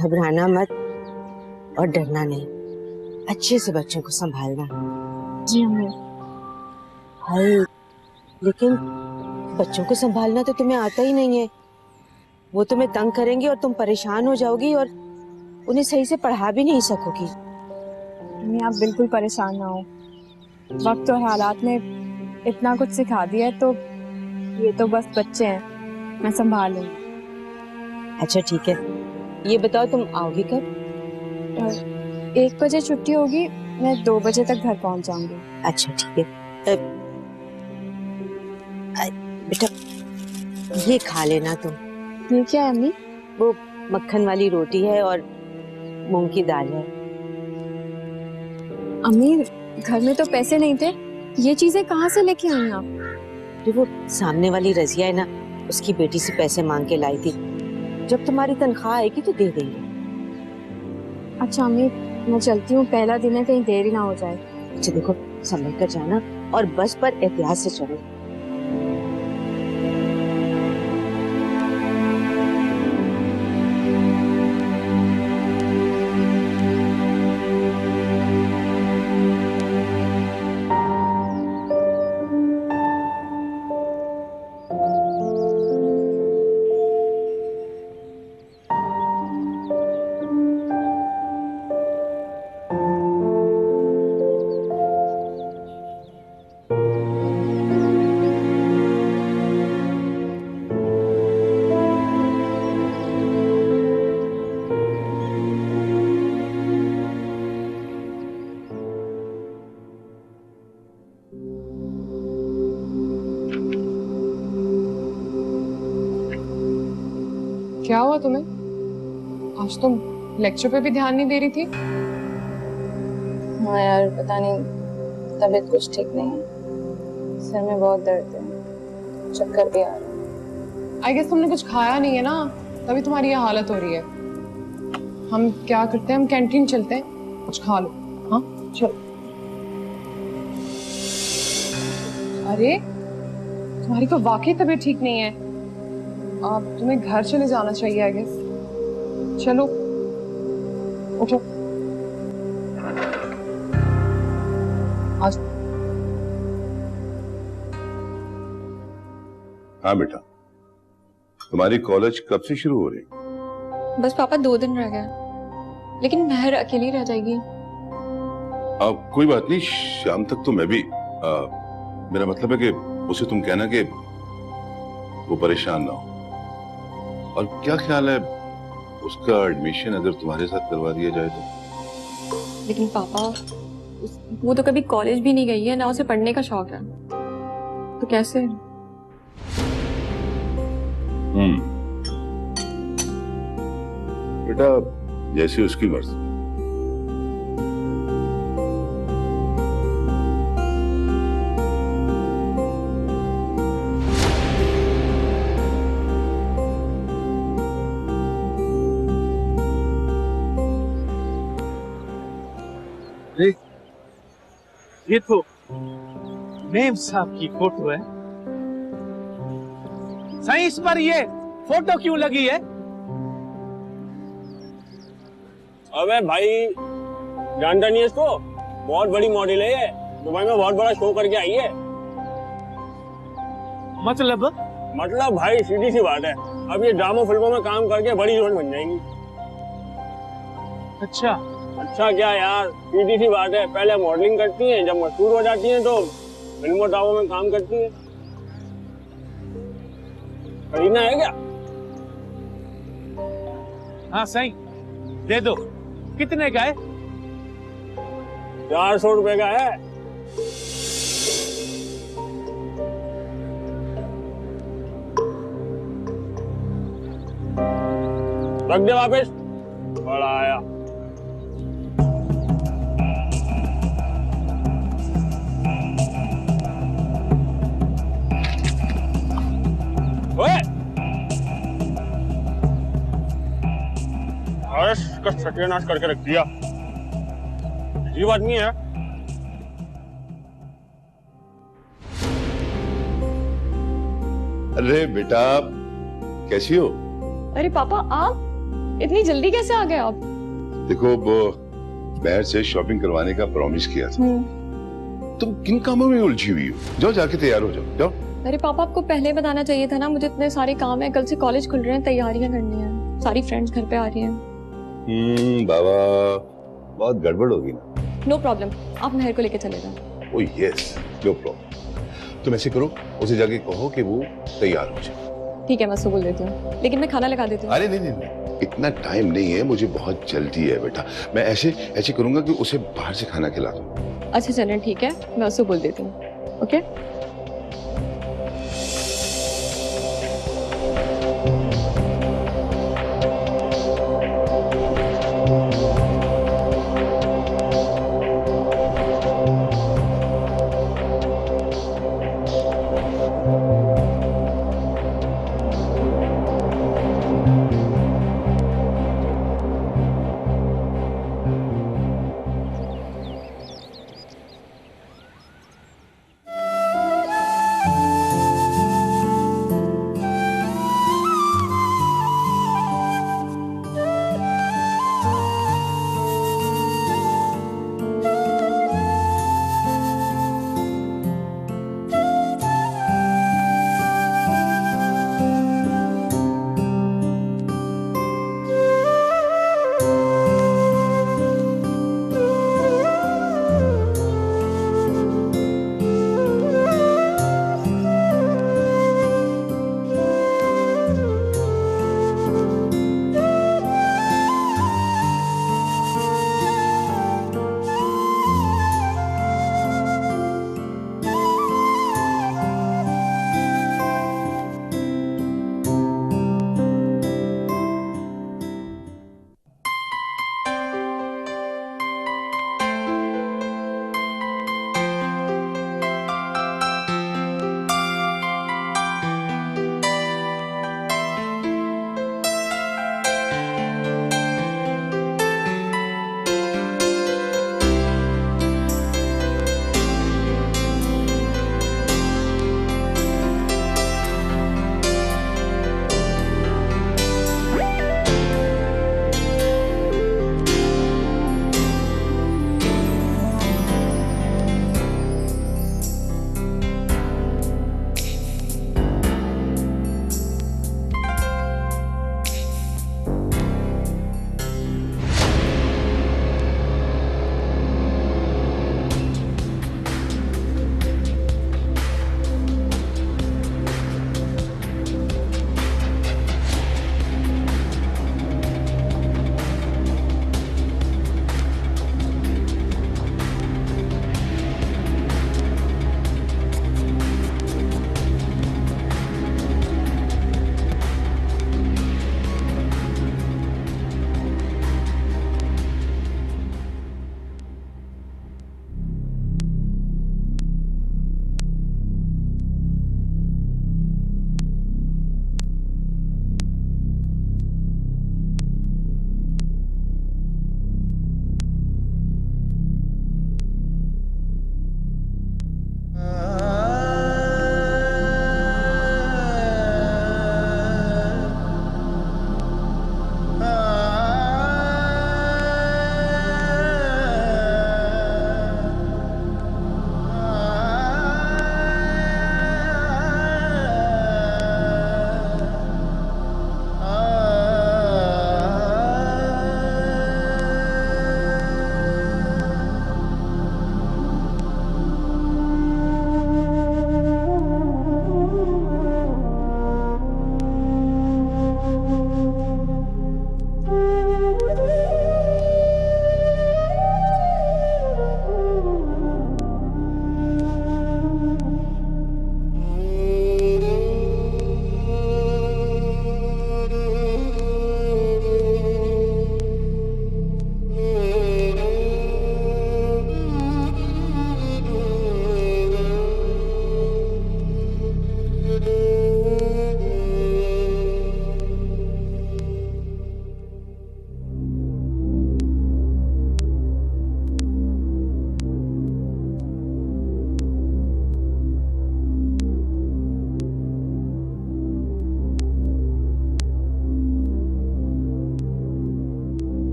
घबराना मत और डरना नहीं, अच्छे से बच्चों को संभालना। जी अम्मी। हाय, लेकिन बच्चों को संभालना तो तुम्हें आता ही नहीं है। वो तुम्हें तंग करेंगे और तुम परेशान हो जाओगी और उन्हें सही से पढ़ा भी नहीं सकोगी। अम्मी आप बिल्कुल परेशान ना हो, वक्त और हालात ने इतना कुछ सिखा दिया है, तो ये तो बस बच्चे हैं, मैं संभाल लूंगी। अच्छा ठीक है, ये बताओ तुम आओगी कब? 1 बजे छुट्टी होगी, मैं 2 बजे तक घर पहुंच जाऊंगी। अच्छा ठीक है। बेटा ये खा लेना तुम। ये क्या है अम्मी? वो मक्खन वाली रोटी है और मूंग की दाल है। अम्मी घर में तो पैसे नहीं थे, ये चीजें कहाँ से लेके आई आप? जो वो सामने वाली रजिया है ना, उसकी बेटी से पैसे मांग के लाई थी। जब तुम्हारी तनख्वाह आएगी तो दे देंगे। अच्छा अम्मी मैं चलती हूँ, पहला दिन है, कहीं देरी ना हो जाए। अच्छा देखो, संभल कर जाना और बस पर एहतियात से चलो। क्या हुआ तुम्हें? आज तुम लेक्चर पे भी ध्यान नहीं दे रही थी। हाँ यार पता नहीं, तबीयत कुछ ठीक नहीं है, सर में बहुत दर्द है, चक्कर भी आ रहा है। आई गेस तुमने कुछ खाया नहीं है ना, तभी तुम्हारी ये हालत हो रही है। हम क्या करते हैं, हम कैंटीन चलते हैं, कुछ खा लो। हाँ चलो। अरे तुम्हारी तो वाकई तबीयत ठीक नहीं है, अब तुम्हें घर चले जाना चाहिए आई गेस। चलो उठो। आज हाँ बेटा, तुम्हारी कॉलेज कब से शुरू हो रही? बस पापा 2 दिन रह गए, लेकिन महर अकेली रह जाएगी। कोई बात नहीं, शाम तक तो मैं भी मेरा मतलब है कि उसे तुम कहना कि वो परेशान ना हो। और क्या ख्याल है उसका एडमिशन अगर तुम्हारे साथ करवा दिया जाए तो? लेकिन पापा वो तो कभी कॉलेज भी नहीं गई है, ना उसे पढ़ने का शौक है, तो कैसे? बेटा जैसी उसकी मर्जी। ये तो मेम साहब की फोटो है। सही, इस पर ये फोटो क्यों लगी है? अबे भाई जानता नहीं है इसको, बहुत बड़ी मॉडल है ये, दुबई में बहुत बड़ा शो करके आई है। मतलब भाई सीधी सी बात है, अब ये ड्रामा फिल्मों में काम करके बड़ी हीरोइन बन जाएंगी। अच्छा क्या यार, सीधी सी बात है, पहले मॉडलिंग करती हैं, जब मशहूर हो जाती हैं तो फिल्मों ड्रामों में काम करती हैं। खरीदना है क्या? हाँ सही, दे दो। कितने का है? 400 रुपए का है। रख दे वापस, बड़ा आया। का सत्यानाश करके रख दिया, अजीब आदमी है। अरे बेटा कैसी हो? अरे पापा आप इतनी जल्दी कैसे आ गए आप? देखो वो बहर से शॉपिंग करवाने का प्रॉमिस किया था। तुम किन कामों में उलझी हुई हो? जाओ जाके तैयार हो जाओ, जाओ। अरे पापा, आपको पहले बताना चाहिए था ना, मुझे इतने सारे काम है, कल से कॉलेज खुल रहे हैं, तैयारियां करनी है, सारी फ्रेंड्स घर पे आ रही हैं। बाबा बहुत गड़बड़ होगी ना। नो प्रॉब्लम, आप महर को लेके चले जाओ। Oh yes, no problem. तुम ऐसे करो, उसे जाके कहो कि वो तैयार हो जाए। ठीक है, मैं उसको बोल देती हूँ, लेकिन मैं खाना लगा देती हूँ। अरे नहीं नहीं नहीं, इतना टाइम नहीं है, मुझे बहुत जल्दी है बेटा। मैं ऐसे ऐसे करूंगा कि उसे बाहर से खाना खिला दूं। अच्छा चलें, ठीक है, मैं उसको बोल देती हूँ। ओके।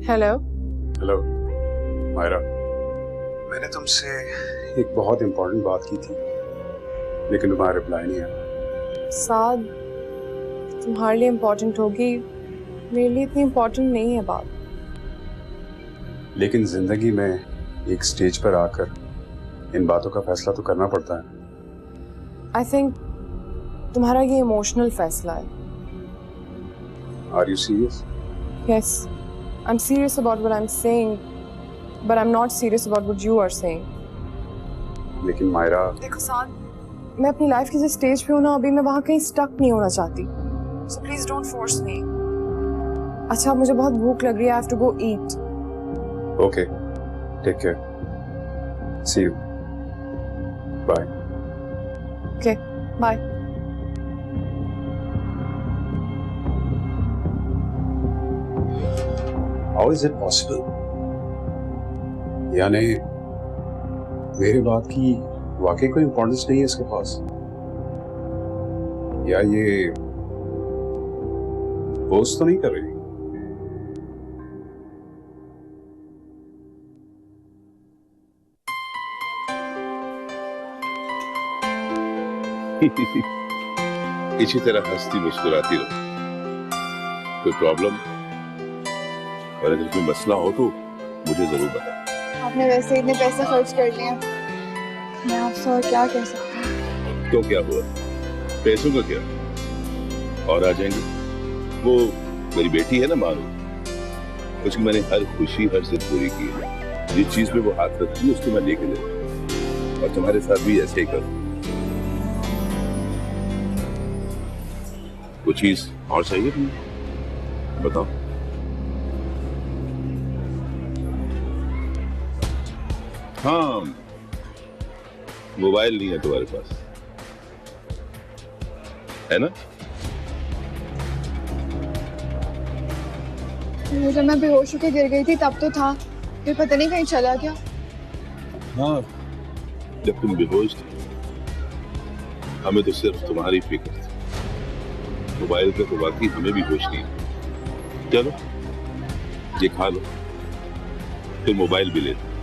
हेलो। हेलो मायरा, मैंने तुमसे एक बहुत इम्पोर्टेंट बात की थी लेकिन तुम्हारा रिप्लाई नहीं आया। साद, तुम्हारे लिए इम्पोर्टेंट होगी, मेरे लिए इतनी इम्पोर्टेंट नहीं है बात। लेकिन जिंदगी में एक स्टेज पर आकर इन बातों का फैसला तो करना पड़ता है। आई थिंक तुम्हारा ये इमोशनल फैसला है। Are you serious? Yes, I'm serious about what I'm saying, but I'm not serious about what you are saying. लेकिन मायरा, देखो साद, मैं अपनी लाइफ की जिस स्टेज पे हूँ ना, अभी मैं वहाँ कहीं स्टक नहीं होना चाहती। So please don't force me. अच्छा, मुझे बहुत भूख लग रही है, I have to go eat. Okay, take care, see you, bye. Okay, bye. How is it possible? यानी मेरी बात की वाकई कोई इम्पोर्टेंस नहीं है इसके पास, या ये पोस्ट तो नहीं कर रही? इसी तरह हंसती मुस्कुराती रहो। कोई प्रॉब्लम और अगर कोई मसला हो तो मुझे जरूर बताओ। आपने वैसे इतने पैसे खर्च कर लिए, मैं आपसे और क्या कह सकती हूँ। तो क्या हुआ, पैसों का क्या, और आ जाएंगे। वो मेरी बेटी है ना मानो, उसकी मैंने हर खुशी हर जिद पूरी की है। जिस चीज में वो हाथ रखती है उसको मैं लेके ले, और तुम्हारे साथ भी ऐसे ही करूँ। कुछ चीज और चाहिए तुम्हें, बताओ। हाँ, मोबाइल नहीं है तुम्हारे पास, है ना? जब मैं बेहोश होकर गिर गई थी तब तो था, फिर पता नहीं कहीं चला गया। हाँ, जब तुम बेहोश थी हमें तो सिर्फ तुम्हारी फिक्र थी। मोबाइल का तो वाकई हमें भी होश नहीं। चलो ये खा लो, फिर मोबाइल भी ले लो।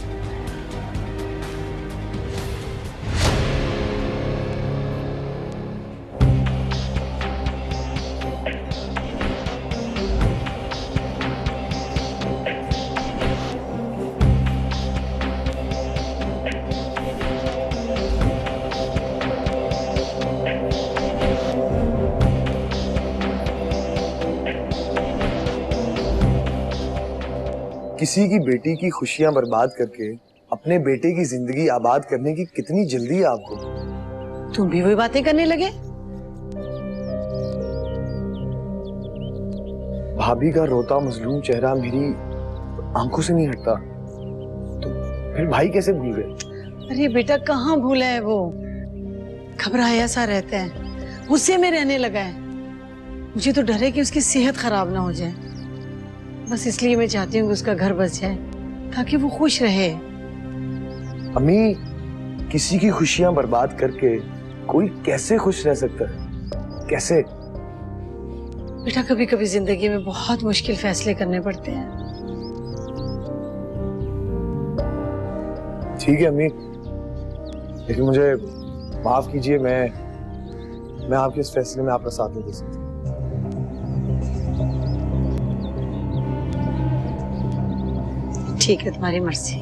किसी की बेटी की खुशियां बर्बाद करके अपने बेटे की जिंदगी आबाद करने की कितनी जल्दी है आपको। तुम भी वही बातें करने लगे। भाभी का रोता मजलूम चेहरा मेरी आंखों से नहीं हटता, तो फिर भाई कैसे भूल गए? अरे बेटा कहाँ भूला है वो, घबराया सा रहता है, गुस्से में रहने लगा है। मुझे तो डर है कि उसकी सेहत खराब ना हो जाए, बस इसलिए मैं चाहती हूँ कि उसका घर बस जाए ताकि वो खुश रहे। अम्मी, किसी की खुशियां बर्बाद करके कोई कैसे खुश रह सकता है? कैसे? बेटा कभी कभी जिंदगी में बहुत मुश्किल फैसले करने पड़ते हैं। ठीक है अम्मी, लेकिन मुझे माफ कीजिए, मैं आपके इस फैसले में आपका साथ नहीं दे सकता। ठीक है, तुम्हारी मर्जी।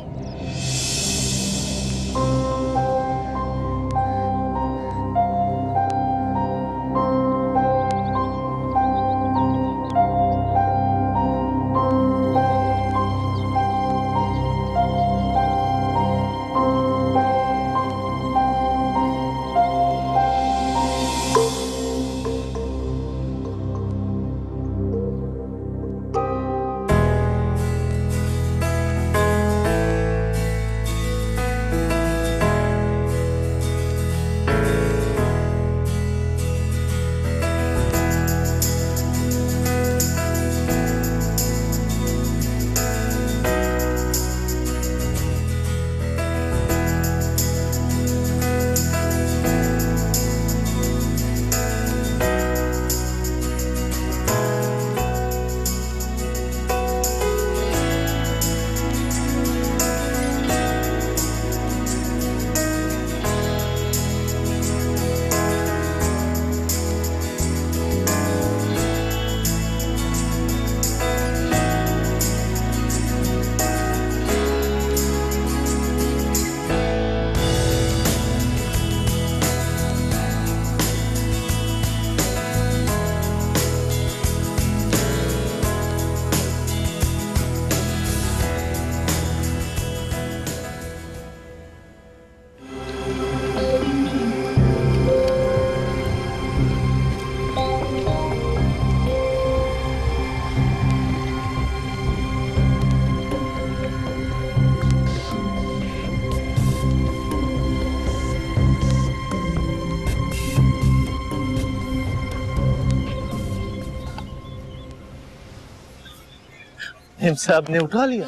मेम साहब ने उठा लिया।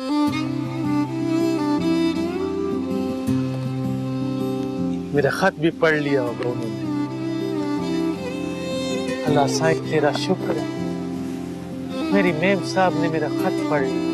मेरा खत भी पढ़ लिया होगा उन्होंने। अल्लाह साईं तेरा शुक्र है, मेरी मेम साहब ने मेरा खत पढ़ लिया।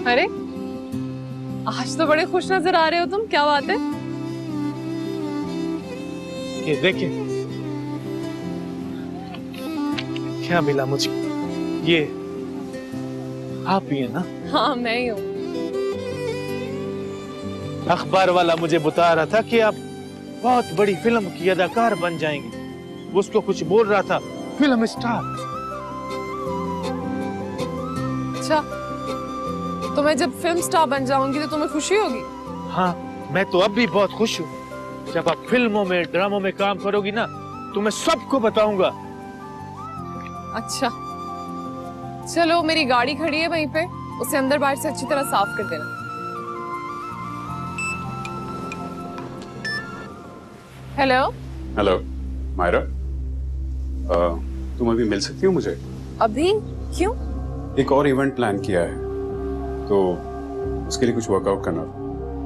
अरे आज तो बड़े खुश नजर आ रहे हो तुम, क्या बात है? ये देखिए क्या मिला मुझे। ये आप ही है ना? हाँ मैं ही हूँ। अखबार वाला मुझे बता रहा था कि आप बहुत बड़ी फिल्म की अदाकार बन जाएंगे। वो उसको कुछ बोल रहा था, फिल्म स्टार। अच्छा, तो मैं जब फिल्म स्टार बन जाऊंगी तो तुम्हें खुशी होगी? हाँ, मैं तो अब भी बहुत खुश हूँ। जब आप फिल्मों में ड्रामों में काम करोगी ना तो मैं सबको बताऊंगा। अच्छा चलो, मेरी गाड़ी खड़ी है वहीं पे, उसे अंदर बाहर से अच्छी तरह साफ कर देना। हेलो हेलो मायरा, तुम अभी मिल सकती हो मुझे? अभी? क्यों? एक और इवेंट प्लान किया है तो उसके लिए कुछ वर्कआउट करना।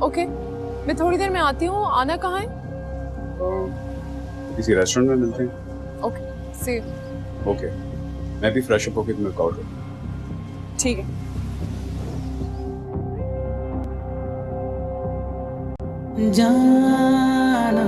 ओके, मैं थोड़ी देर में आती हूँ। आना कहाँ है? किसी रेस्टोरेंट में मिलते हैं। Okay C you. ओके, मैं भी फ्रेश अप होकर तुम्हें कॉल करूँ। ठीक है। जाना